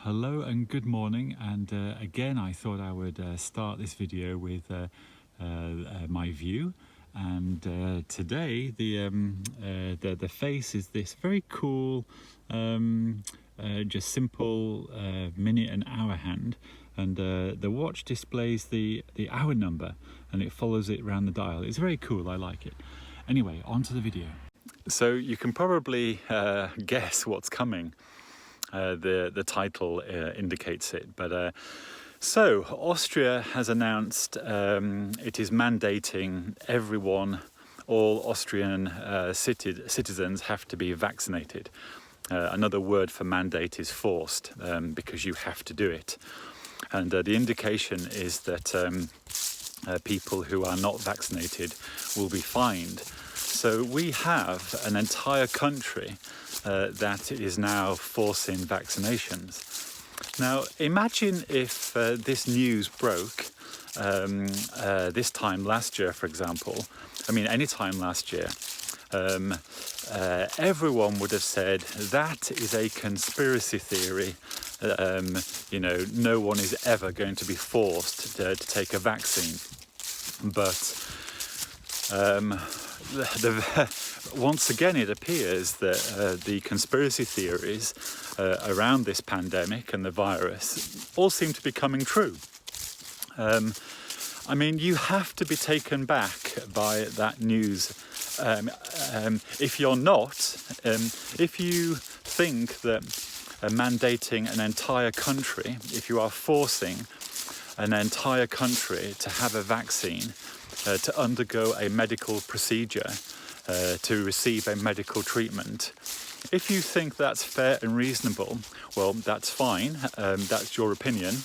Hello and good morning, and again I thought I would start this video with my view, and today the face is this very cool just simple minute and hour hand, and the watch displays the hour number and it follows it around the dial. It's very cool, I like it. Anyway, on to the video. So you can probably guess what's coming. The title indicates it, but so Austria has announced it is mandating all Austrian citizens have to be vaccinated. Another word for mandate is forced, because you have to do it, and the indication is that people who are not vaccinated will be fined. So we have an entire country that is now forcing vaccinations. Now imagine if this news broke this time last year, for example. I mean, any time last year, everyone would have said that is a conspiracy theory. You know, no one is ever going to be forced to take a vaccine. But once again, it appears that the conspiracy theories around this pandemic and the virus all seem to be coming true. I mean, you have to be taken back by that news. If you're not, if you think that mandating an entire country, if you are forcing an entire country to have a vaccine, to undergo a medical procedure, to receive a medical treatment. If you think that's fair and reasonable, well, that's fine, that's your opinion.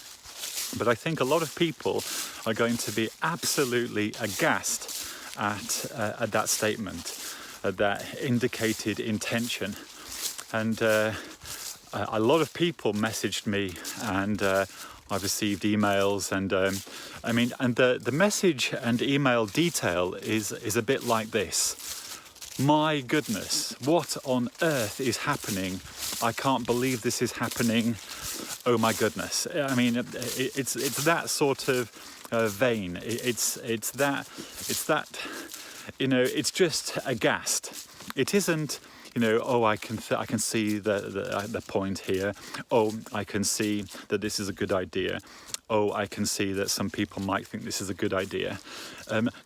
But I think a lot of people are going to be absolutely aghast at that statement, that indicated intention. And a lot of people messaged me, and I've received emails, and I mean, and the message and email detail is a bit like this. My goodness, what on earth is happening? I can't believe this is happening. Oh my goodness. I mean, it's that sort of vein. It's that, you know, it's just aghast. It isn't, you know, oh, I can see the point here. Oh, I can see that this is a good idea. Oh, I can see that some people might think this is a good idea.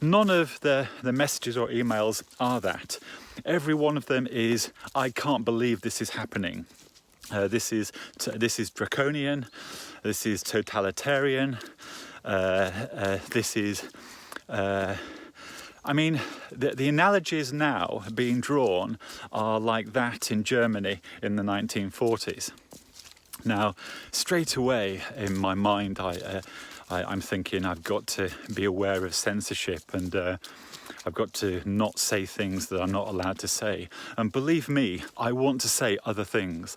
None of the messages or emails are that. Every one of them is, I can't believe this is happening. This is draconian. This is totalitarian. This is. I mean, the analogies now being drawn are like that in Germany in the 1940s. Now, straight away in my mind, I'm thinking I've got to be aware of censorship, and I've got to not say things that I'm not allowed to say. And believe me, I want to say other things.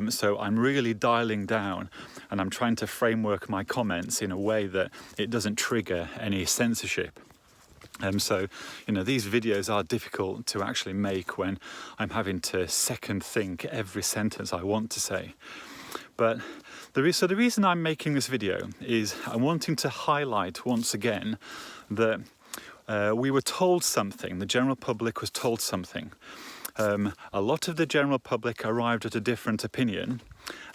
So I'm really dialing down, and I'm trying to framework my comments in a way that it doesn't trigger any censorship. So, you know, these videos are difficult to actually make when I'm having to second think every sentence I want to say. But the reason I'm making this video is I'm wanting to highlight once again that we were told something, the general public was told something. A lot of the general public arrived at a different opinion,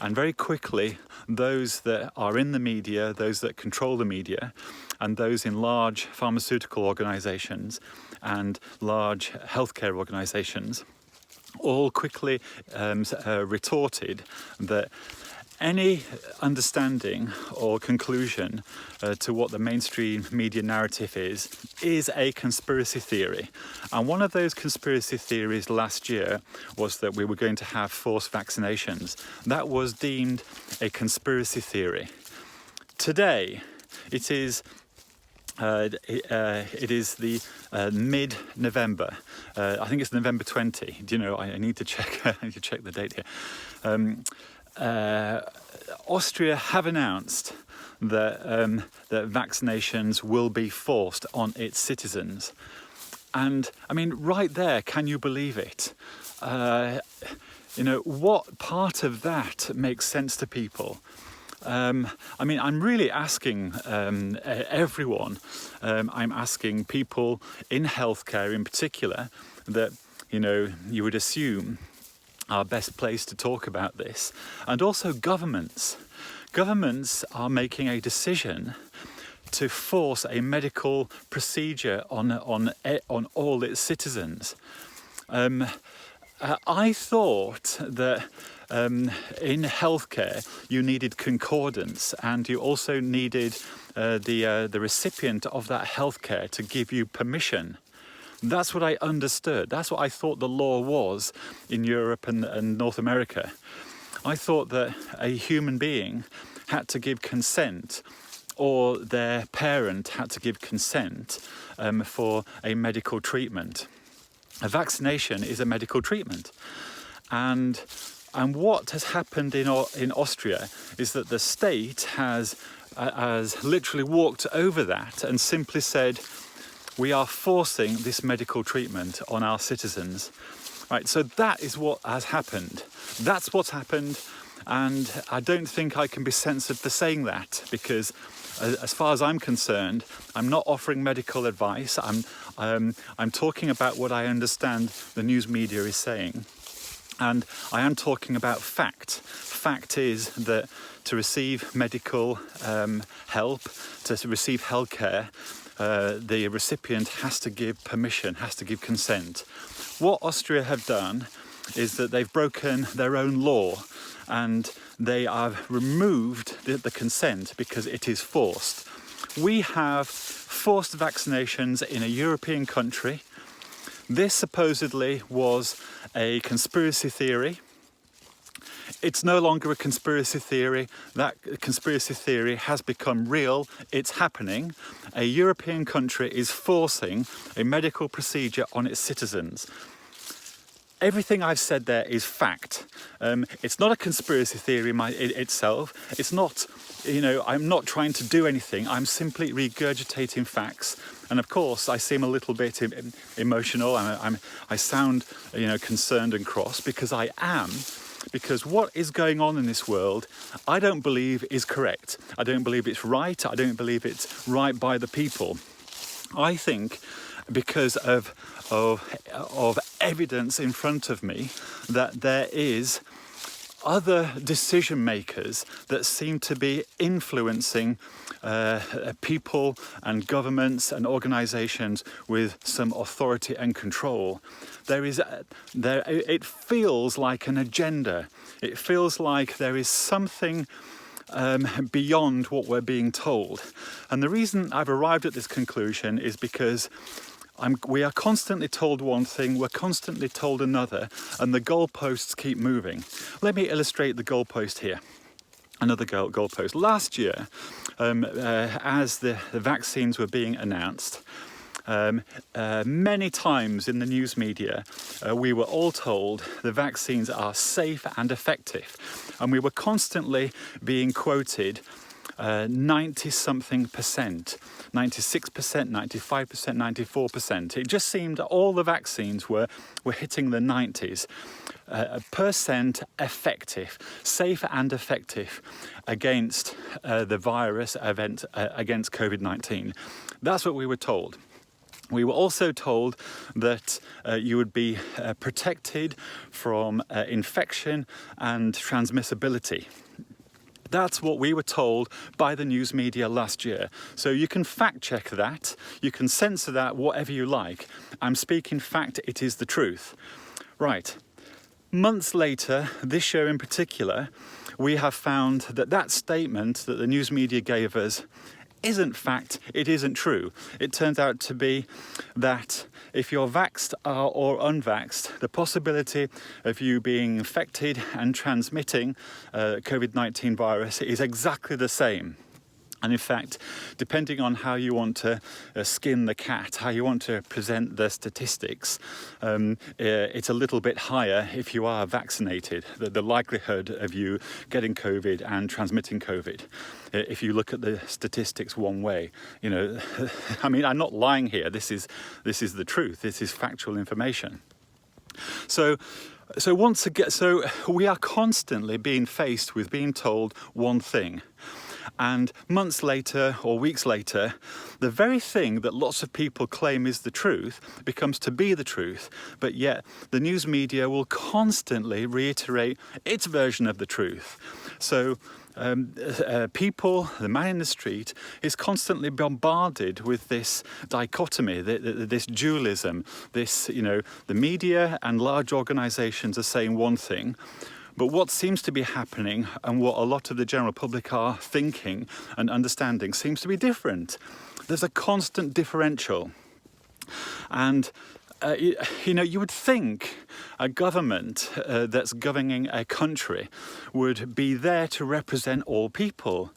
and very quickly those that are in the media, those that control the media, and those in large pharmaceutical organisations and large healthcare organisations all quickly retorted that any understanding or conclusion to what the mainstream media narrative is a conspiracy theory. And one of those conspiracy theories last year was that we were going to have forced vaccinations. That was deemed a conspiracy theory. Today, it is the mid-November. I think it's November 20. Do you know? I need to check. I need to check the date here. Austria have announced that that vaccinations will be forced on its citizens, and I mean, right there, can you believe it? what part of that makes sense to people? I mean, I'm really asking everyone, I'm asking people in healthcare in particular that, you would assume are best placed to talk about this, and also governments. Governments are making a decision to force a medical procedure on all its citizens. I thought that in healthcare you needed concordance, and you also needed the recipient of that healthcare to give you permission. That's what I understood. That's what I thought the law was in Europe and North America. I thought that a human being had to give consent, or their parent had to give consent for a medical treatment. A vaccination is a medical treatment. And what has happened in Austria is that the state has literally walked over that and simply said, we are forcing this medical treatment on our citizens. Right, so that is what has happened. That's what's happened, and I don't think I can be censored for saying that, because as far as I'm concerned, I'm not offering medical advice. I'm talking about what I understand the news media is saying. And I am talking about fact. Fact is that to receive medical help, to receive healthcare, the recipient has to give permission, has to give consent. What Austria have done is that they've broken their own law, and they have removed the consent because it is forced. We have forced vaccinations in a European country. This supposedly was a conspiracy theory. It's no longer a conspiracy theory. That conspiracy theory has become real. It's happening. A European country is forcing a medical procedure on its citizens. Everything I've said there is fact. It's not a conspiracy theory itself. It's not, I'm not trying to do anything. I'm simply regurgitating facts. And of course, I seem a little bit emotional. I sound, concerned and cross, because I am. Because what is going on in this world, I don't believe is correct. I don't believe it's right. I don't believe it's right by the people. I think because of evidence in front of me that there is other decision makers that seem to be influencing people and governments and organizations with some authority and control. It feels like an agenda. It feels like there is something beyond what we're being told. And the reason I've arrived at this conclusion is because we are constantly told one thing, we're constantly told another, and the goalposts keep moving. Let me illustrate the goalpost here. Another goalpost. Last year, as the vaccines were being announced, many times in the news media, we were all told the vaccines are safe and effective. And we were constantly being quoted 90-something%, 96%, 95%, 94%. It just seemed all the vaccines were hitting the 90s. Percent effective, safe and effective against the virus against COVID-19. That's what we were told. We were also told that you would be protected from infection and transmissibility. That's what we were told by the news media last year. So you can fact check that, you can censor that, whatever you like. I'm speaking fact, it is the truth. Right. Months later, this year in particular, we have found that statement that the news media gave us isn't fact, it isn't true. It turns out to be that if you're vaxxed or unvaxxed, the possibility of you being infected and transmitting COVID-19 virus is exactly the same. And in fact, depending on how you want to skin the cat, how you want to present the statistics, it's a little bit higher if you are vaccinated, the likelihood of you getting COVID and transmitting COVID. If you look at the statistics one way, I mean, I'm not lying here. This is the truth. This is factual information. So So once again, so we are constantly being faced with being told one thing. And months later or weeks later, the very thing that lots of people claim is the truth becomes to be the truth. But yet the news media will constantly reiterate its version of the truth. So people, the man in the street, is constantly bombarded with this dichotomy, this dualism, this, the media and large organisations are saying one thing, but what seems to be happening and what a lot of the general public are thinking and understanding seems to be different. There's a constant differential. And you would think a government that's governing a country would be there to represent all people.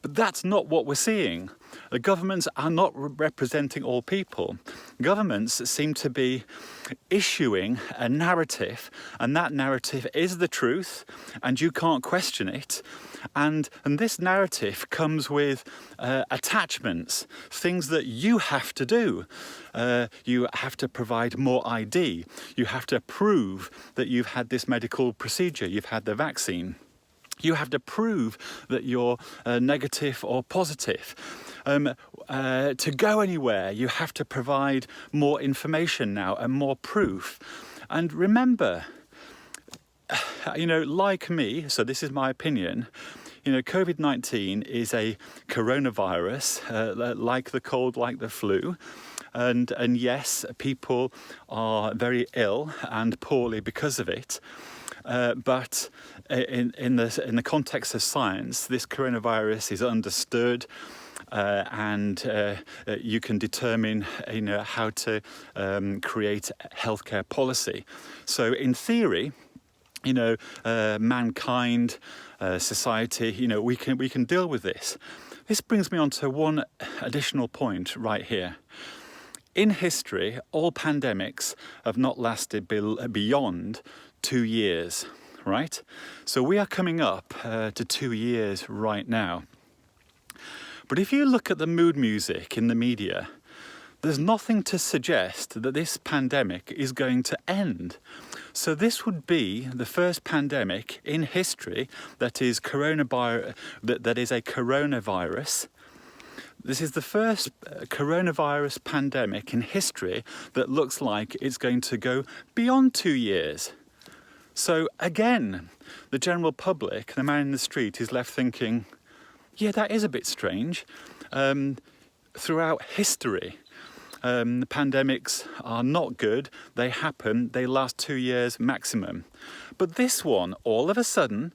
But that's not what we're seeing. The governments are not representing all people. Governments seem to be issuing a narrative, and that narrative is the truth, and you can't question it. And this narrative comes with attachments, things that you have to do. You have to provide more ID. You have to prove that you've had this medical procedure, you've had the vaccine. You have to prove that you're negative or positive. To go anywhere, you have to provide more information now and more proof. And remember, like me, so this is my opinion, COVID-19 is a coronavirus, like the cold, like the flu. And yes, people are very ill and poorly because of it. But in the context of science, this coronavirus is understood, and you can determine, how to create healthcare policy. So, in theory, mankind, society, we can deal with this. This brings me on to one additional point right here. In history, all pandemics have not lasted beyond 2 years, right? So we are coming up to 2 years right now. But if you look at the mood music in the media, there's nothing to suggest that this pandemic is going to end. So this would be the first pandemic in history that is that is a coronavirus. This is the first coronavirus pandemic in history that looks like it's going to go beyond 2 years. So again, the general public, the man in the street, is left thinking, yeah, that is a bit strange. Throughout history, pandemics are not good. They happen. They last 2 years maximum. But this one, all of a sudden,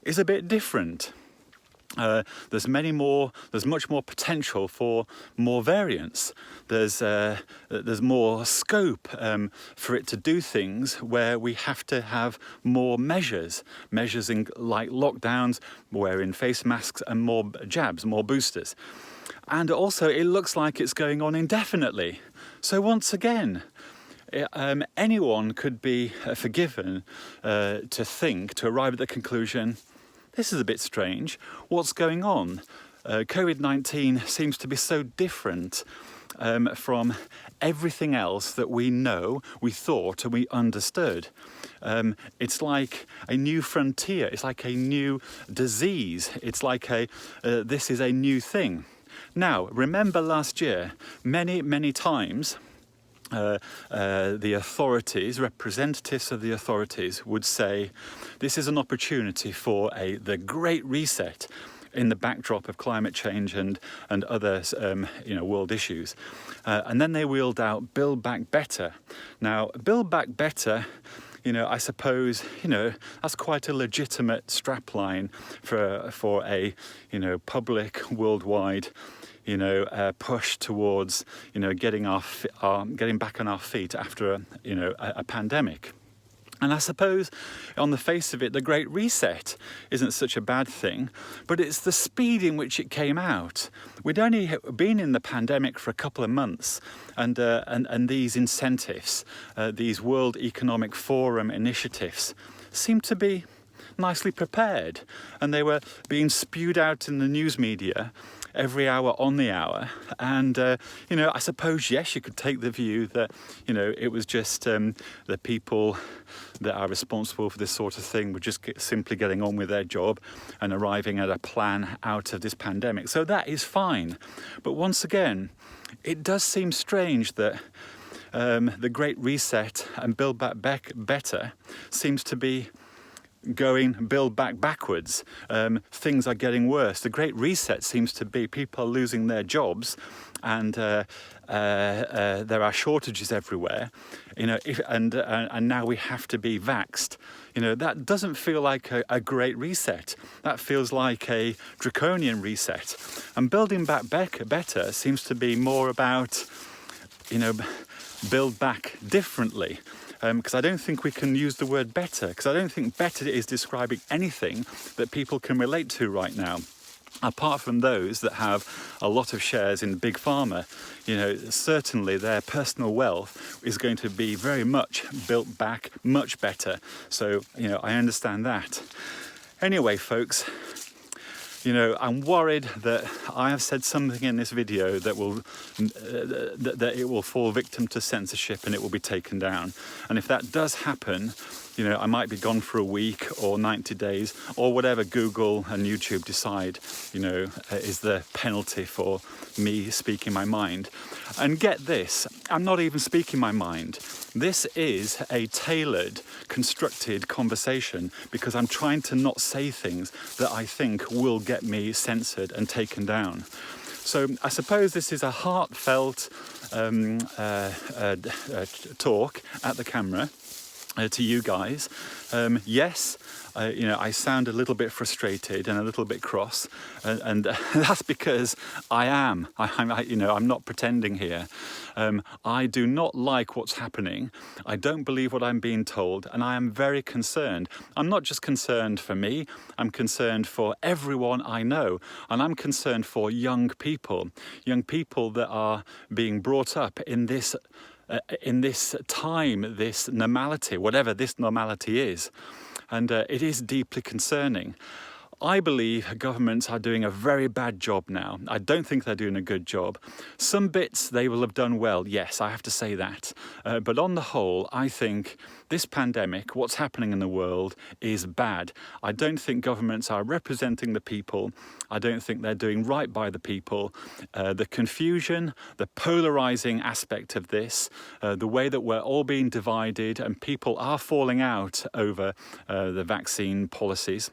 is a bit different. There's much more potential for more variants. There's more scope for it to do things where we have to have more measures like lockdowns, wearing face masks, and more jabs, more boosters. And also, it looks like it's going on indefinitely. So once again, anyone could be forgiven to arrive at the conclusion, this is a bit strange. What's going on? COVID-19 seems to be so different from everything else that we know, we thought, and we understood. It's like a new frontier. It's like a new disease. It's like this is a new thing. Now, remember last year, many times, the authorities, representatives of the authorities would say, this is an opportunity for the Great Reset in the backdrop of climate change and other world issues. And then they wheeled out Build Back Better. Now, Build Back Better, I suppose, that's quite a legitimate strapline for a public worldwide push towards getting back on our feet after a pandemic. And I suppose on the face of it, the Great Reset isn't such a bad thing, but it's the speed in which it came out. We'd only been in the pandemic for a couple of months, and these incentives, these World Economic Forum initiatives, seem to be nicely prepared, and they were being spewed out in the news media every hour on the hour. And you know, I suppose, yes, you could take the view that, you know, it was just the people that are responsible for this sort of thing were just simply getting on with their job and arriving at a plan out of this pandemic. So that is fine. But once again, it does seem strange that the Great Reset and Build Back Better seems to be going build back backwards. Things are getting worse. The Great Reset seems to be people are losing their jobs, and there are shortages everywhere. You know, and now we have to be vaxxed. You know, that doesn't feel like a great reset. That feels like a draconian reset. And building back better seems to be more about, you know, build back differently. Because I don't think we can use the word better, because I don't think better is describing anything that people can relate to right now, apart from those that have a lot of shares in Big Pharma. You know, certainly their personal wealth is going to be very much built back much better. So, you know, I understand that. Anyway, folks, you know, I'm worried that I have said something in this video that will that it will fall victim to censorship and it will be taken down. And if that does happen, you know, I might be gone for a week or 90 days or whatever Google and YouTube decide, you know, is the penalty for me speaking my mind. And get this, I'm not even speaking my mind. This is a tailored, constructed conversation because I'm trying to not say things that I think will get me censored and taken down. So I suppose this is a heartfelt talk at the camera to you guys. Yes, you know, I sound a little bit frustrated and a little bit cross, and that's because I am. You know, I'm not pretending here. I do not like what's happening. I don't believe what I'm being told, and I am very concerned. I'm not just concerned for me. I'm concerned for everyone I know, and I'm concerned for young people that are being brought up in this time, this normality, whatever this normality is. And it is deeply concerning. I believe governments are doing a very bad job now. I don't think they're doing a good job. Some bits they will have done well, yes, I have to say that. But on the whole, I think this pandemic, what's happening in the world, is bad. I don't think governments are representing the people. I don't think they're doing right by the people. The confusion, the polarizing aspect of this, the way that we're all being divided and people are falling out over the vaccine policies.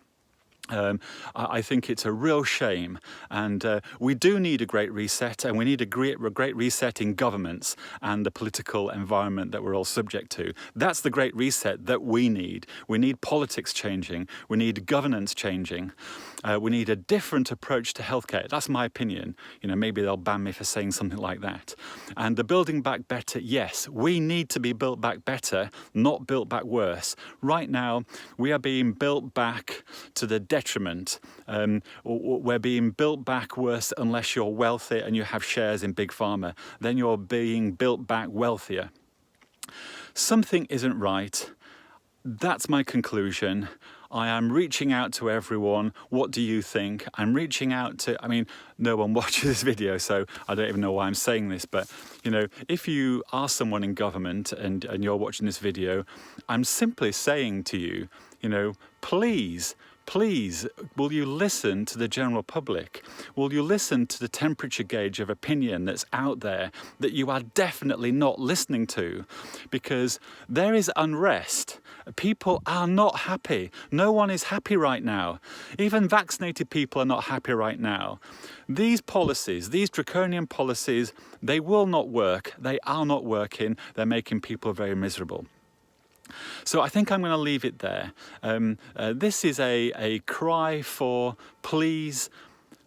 I think it's a real shame, and we do need a great reset, and we need a great reset in governments and the political environment that we're all subject to. That's the great reset that we need. We need politics changing. We need governance changing. We need a different approach to healthcare. That's my opinion. You know, maybe they'll ban me for saying something like that. And the building back better, yes, we need to be built back better, not built back worse. Right now, we are being built back to the detriment. We're being built back worse unless you're wealthy and you have shares in Big Pharma. Then you're being built back wealthier. Something isn't right. That's my conclusion. I am reaching out to everyone. What do you think? I'm reaching out to, I mean, no one watches this video, so I don't even know why I'm saying this, but, you know, if you are someone in government and you're watching this video, I'm simply saying to you, you know, please, will you listen to the general public? Will you listen to the temperature gauge of opinion that's out there that you are definitely not listening to? Because there is unrest. People are not happy. No one is happy right now. Even vaccinated people are not happy right now. These policies, these draconian policies, they will not work. They are not working. They're making people very miserable. So I think I'm going to leave it there. This is a cry for, please,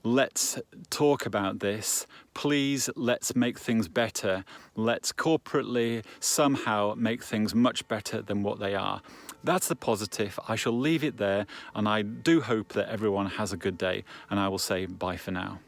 let's talk about this. Please, let's make things better. Let's corporately somehow make things much better than what they are. That's the positive. I shall leave it there, and I do hope that everyone has a good day, and I will say bye for now.